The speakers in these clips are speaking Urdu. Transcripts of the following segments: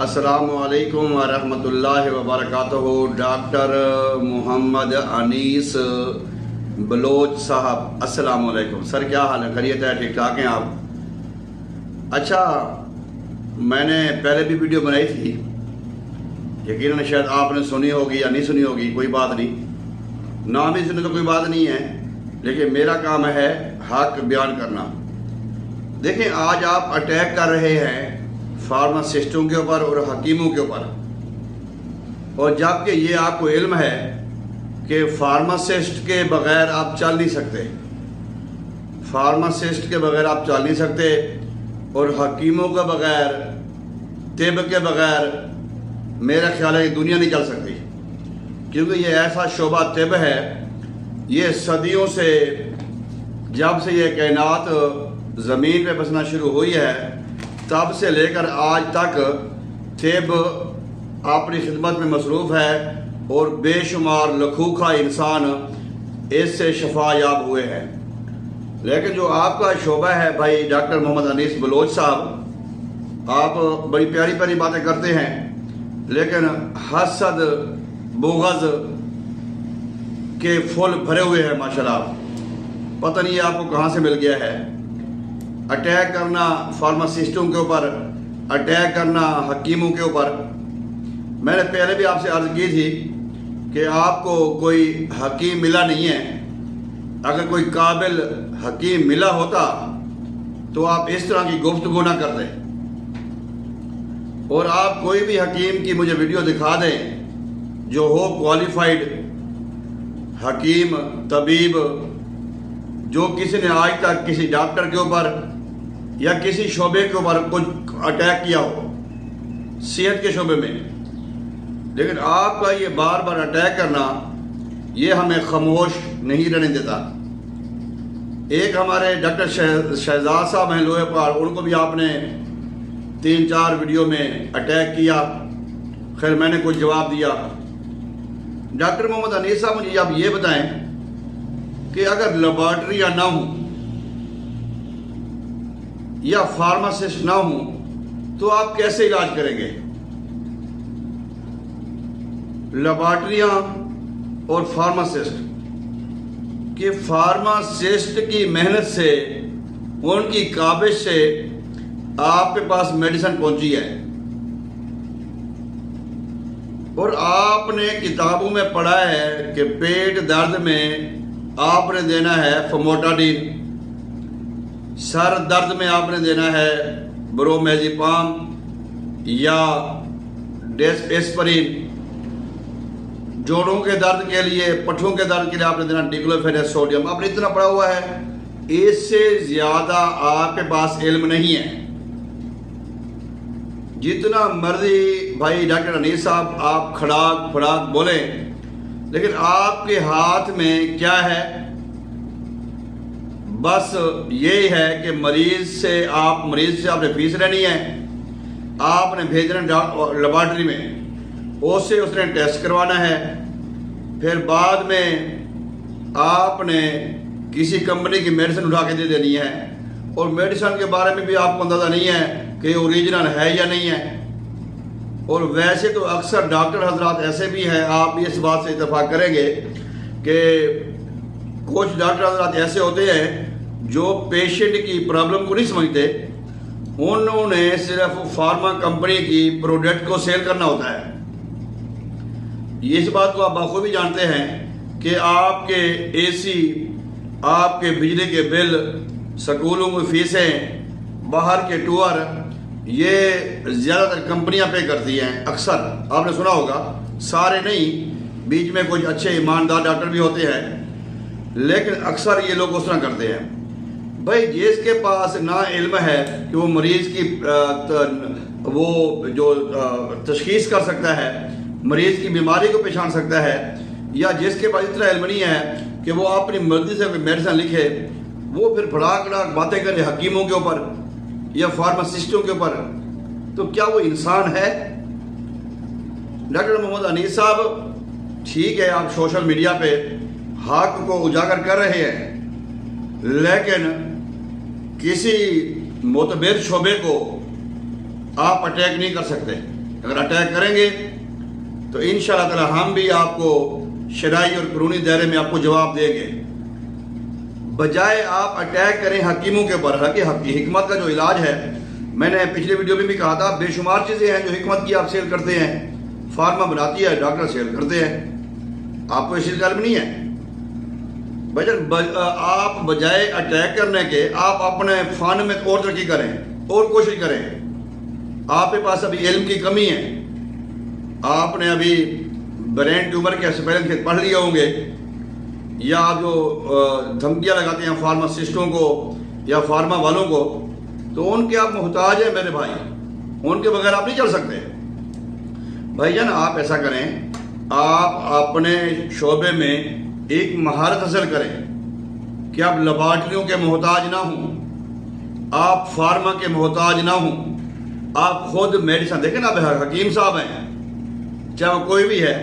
السلام علیکم ورحمۃ اللہ وبرکاتہ۔ ڈاکٹر محمد انیس بلوچ صاحب، السلام علیکم سر، کیا حال ہے؟ خیریت ہے؟ ٹھیک ٹھاک ہیں آپ؟ اچھا، میں نے پہلے بھی ویڈیو بنائی تھی، یقیناً شاید آپ نے سنی ہوگی یا نہیں سنی ہوگی، کوئی بات نہیں، نہ بھی سنی تو کوئی بات نہیں ہے، لیکن میرا کام ہے حق بیان کرنا۔ دیکھیں، آج آپ اٹیک کر رہے ہیں فارماسسٹوں کے اوپر اور حکیموں کے اوپر، اور جبکہ یہ آپ کو علم ہے کہ فارماسسٹ کے بغیر آپ چل نہیں سکتے، فارماسسٹ کے بغیر آپ چل نہیں سکتے، اور حکیموں کے بغیر، طب کے بغیر میرا خیال ہے کہ دنیا نہیں چل سکتی، کیونکہ یہ ایسا شعبہ طب ہے، یہ صدیوں سے، جب سے یہ کائنات زمین پہ بسنا شروع ہوئی ہے تب سے لے کر آج تک طب اپنی خدمت میں مصروف ہے، اور بے شمار لکھوکھا انسان اس سے شفا یاب ہوئے ہیں۔ لیکن جو آپ کا شعبہ ہے بھائی ڈاکٹر محمد انیس بلوچ صاحب، آپ بڑی پیاری پیاری باتیں کرتے ہیں، لیکن حسد بغض کے پھول بھرے ہوئے ہیں ماشاءاللہ، پتہ نہیں آپ کو کہاں سے مل گیا ہے۔ اٹیک کرنا فارماسسٹوں کے اوپر، اٹیک کرنا حکیموں کے اوپر۔ میں نے پہلے بھی آپ سے عرض کی تھی کہ آپ کو کوئی حکیم ملا نہیں ہے، اگر کوئی قابل حکیم ملا ہوتا تو آپ اس طرح کی گفتگو نہ کرتے، اور آپ کوئی بھی حکیم کی مجھے ویڈیو دکھا دیں جو ہو کوالیفائڈ حکیم، طبیب، جو کسی نے آج تک کسی ڈاکٹر کے اوپر یا کسی شعبے کے اوپر کچھ اٹیک کیا ہو صحت کے شعبے میں، لیکن آپ کا یہ بار بار اٹیک کرنا یہ ہمیں خاموش نہیں رہنے دیتا۔ ایک ہمارے ڈاکٹر شہزاد صاحب ہیں لوہے پار، ان کو بھی آپ نے 3-4 ویڈیو میں اٹیک کیا، خیر میں نے کچھ جواب دیا۔ ڈاکٹر محمد انیس صاحب، مجھے آپ یہ بتائیں کہ اگر لیبارٹریاں نہ ہوں یا فارماسسٹ نہ ہوں تو آپ کیسے علاج کریں گے؟ لیبارٹریاں اور فارماسسٹ کہ فارماسسٹ کی محنت سے، ان کی کاوش سے آپ کے پاس میڈیسن پہنچی ہے، اور آپ نے کتابوں میں پڑھا ہے کہ پیٹ درد میں آپ نے دینا ہے فموٹاڈین، سر درد میں آپ نے دینا ہے برومیزیپام یا ڈیسپرین، جوڑوں کے درد کے لیے، پٹھوں کے درد کے لیے آپ نے دینا ڈیکلوفیناک سوڈیم۔ آپ نے اتنا پڑھا ہوا ہے، اس سے زیادہ آپ کے پاس علم نہیں ہے۔ جتنا مرضی بھائی ڈاکٹر انیس صاحب آپ کھڑاک پھڑاک بولیں، لیکن آپ کے ہاتھ میں کیا ہے؟ بس یہی ہے کہ مریض سے آپ نے فیس لینی ہے، آپ نے بھیجنا لیبارٹری میں، اس سے اس نے ٹیسٹ کروانا ہے، پھر بعد میں آپ نے کسی کمپنی کی میڈیسن اٹھا کے دے دینی ہے، اور میڈیسن کے بارے میں بھی آپ کو اندازہ نہیں ہے کہ اوریجنل ہے یا نہیں ہے۔ اور ویسے تو اکثر ڈاکٹر حضرات ایسے بھی ہیں، آپ بھی اس بات سے اتفاق کریں گے کہ کچھ ڈاکٹر حضرات ایسے ہوتے ہیں جو پیشنٹ کی پرابلم کو نہیں سمجھتے، انہوں نے صرف فارما کمپنی کی پروڈکٹ کو سیل کرنا ہوتا ہے۔ اس بات کو آپ بخوبی جانتے ہیں کہ آپ کے اے سی، آپ کے بجلی کے بل، سکولوں کی فیسیں، باہر کے ٹور، یہ زیادہ تر کمپنیاں پے کرتی ہیں۔ اکثر آپ نے سنا ہوگا، سارے نہیں، بیچ میں کچھ اچھے ایماندار ڈاکٹر بھی ہوتے ہیں، لیکن اکثر یہ لوگ اس طرح کرتے ہیں۔ بھائی جس کے پاس نہ علم ہے کہ وہ مریض کی وہ جو تشخیص کر سکتا ہے، مریض کی بیماری کو پہچان سکتا ہے، یا جس کے پاس اتنا علم نہیں ہے کہ وہ اپنی مرضی سے میڈیسن لکھے، وہ پھر پھڑاک پھڑاک باتیں کرے حکیموں کے اوپر یا فارماسسٹوں کے اوپر، تو کیا وہ انسان ہے؟ ڈاکٹر محمد انیس صاحب، ٹھیک ہے آپ سوشل میڈیا پہ حق کو اجاگر کر رہے ہیں، لیکن کسی معتبر شعبے کو آپ اٹیک نہیں کر سکتے۔ اگر اٹیک کریں گے تو انشاءاللہ تعالی ہم بھی آپ کو شرعی اور قانونی دائرے میں آپ کو جواب دیں گے، بجائے آپ اٹیک کریں حکیموں کے اوپر۔ حالانکہ حکمت کا جو علاج ہے، میں نے پچھلے ویڈیو میں بھی کہا تھا، بے شمار چیزیں ہیں جو حکمت کی آپ سیل کرتے ہیں، فارما بناتی ہے، ڈاکٹر سیل کرتے ہیں، آپ کو اس چیز کا علم نہیں ہے۔ آپ بجائے اٹیک کرنے کے آپ اپنے فن میں اور ترقی کریں اور کوشش کریں۔ آپ کے پاس ابھی علم کی کمی ہے، آپ نے ابھی برین ٹیومر کے اسپیلنگ پڑھ لیے ہوں گے، یا آپ جو دھمکیاں لگاتے ہیں فارماسسٹوں کو یا فارما والوں کو، تو ان کے آپ محتاج ہیں میرے بھائی، ان کے بغیر آپ نہیں چل سکتے۔ بھائی جان آپ ایسا کریں، آپ اپنے شعبے میں ایک مہارت حاصل کریں کہ آپ لیبارٹریوں کے محتاج نہ ہوں، آپ فارما کے محتاج نہ ہوں، آپ خود میڈیسن دیکھیں نا، حکیم صاحب ہیں، چاہے وہ کوئی بھی ہے،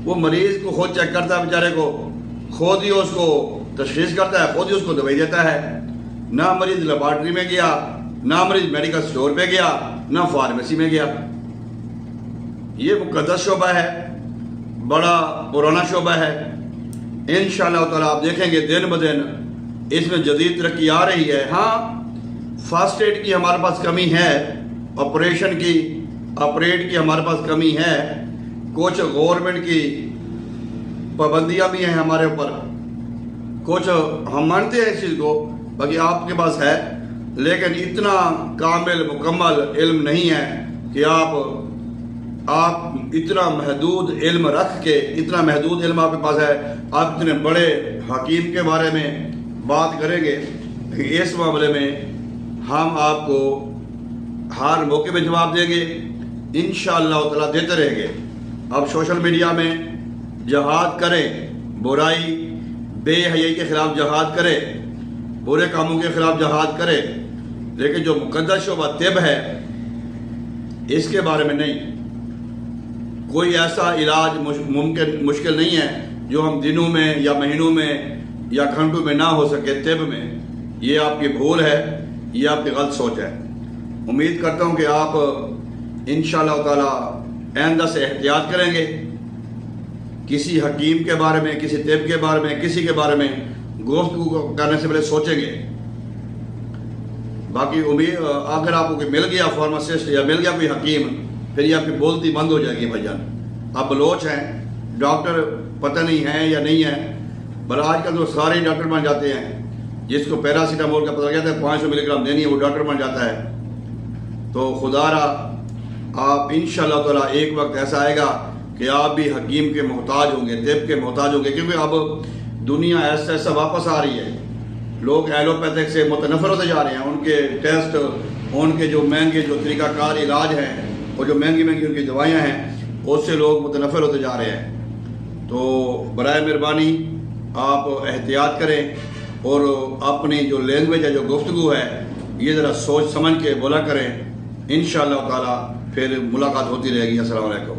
وہ مریض کو خود چیک کرتا ہے، بیچارے کو خود ہی اس کو تشخیص کرتا ہے، خود ہی اس کو دوائی دیتا ہے، نہ مریض لیبارٹری میں گیا، نہ مریض میڈیکل سٹور پہ گیا، نہ فارمیسی میں گیا۔ یہ مقدس شعبہ ہے، بڑا پرانا شعبہ ہے۔ انشاءاللہ تعالیٰ آپ دیکھیں گے دن بدن اس میں جدید ترقی آ رہی ہے۔ ہاں فرسٹ ایڈ کی ہمارے پاس کمی ہے، آپریشن کی آپریٹ کی ہمارے پاس کمی ہے، کچھ گورنمنٹ کی پابندیاں بھی ہیں ہمارے اوپر، کچھ ہم مانتے ہیں اس چیز کو، باقی آپ کے پاس ہے، لیکن اتنا کامل مکمل علم نہیں ہے کہ آپ اتنا محدود علم رکھ کے، اتنا محدود علم آپ کے پاس ہے، آپ اتنے بڑے حکیم کے بارے میں بات کریں گے۔ اس معاملے میں ہم آپ کو ہر موقع پہ جواب دیں گے، انشاءاللہ تعالیٰ دیتے رہیں گے۔ آپ سوشل میڈیا میں جہاد کریں، برائی بے حیائی کے خلاف جہاد کریں، برے کاموں کے خلاف جہاد کریں، لیکن جو مقدس شعبہ طب ہے اس کے بارے میں نہیں۔ کوئی ایسا علاج مشکل نہیں ہے جو ہم دنوں میں یا مہینوں میں یا گھنٹوں میں نہ ہو سکے طب میں۔ یہ آپ کی بھول ہے، یہ آپ کی غلط سوچ ہے۔ امید کرتا ہوں کہ آپ انشاءاللہ تعالی آئندہ سے احتیاط کریں گے، کسی حکیم کے بارے میں، کسی طب کے بارے میں، کسی کے بارے میں گفتگو کرنے سے پہلے سوچیں گے۔ باقی امید اگر آپ کو مل گیا فارماسسٹ یا مل گیا کوئی حکیم، پھر یہ آپ کی بولتی بند ہو جائے گی بھائی جان۔ آپ بلوچ ہیں، ڈاکٹر پتہ نہیں ہیں یا نہیں ہیں، بل آج کل تو سارے ڈاکٹر بن جاتے ہیں، جس کو پیراسیٹامول کا پتہ لگا ہے 500 ملی گرام دینی ہے وہ ڈاکٹر بن جاتا ہے۔ تو خدا را آپ انشاءاللہ تعالیٰ ایک وقت ایسا آئے گا کہ آپ بھی حکیم کے محتاج ہوں گے، طب کے محتاج ہوں گے، کیونکہ اب دنیا ایسا ایسا واپس آ رہی ہے، لوگ ایلوپیتھک سے متنفر ہوتے جا رہے ہیں، ان کے ٹیسٹ، ان کے جو مہنگے جو طریقہ کار علاج ہیں اور جو مہنگی مہنگی ان کی دوائیاں ہیں، اس سے لوگ متنفر ہوتے جا رہے ہیں۔ تو برائے مہربانی آپ احتیاط کریں اور اپنی جو لینگویج ہے، جو گفتگو ہے، یہ ذرا سوچ سمجھ کے بولا کریں۔ انشاءاللہ تعالی پھر ملاقات ہوتی رہے گی۔ السلام علیکم۔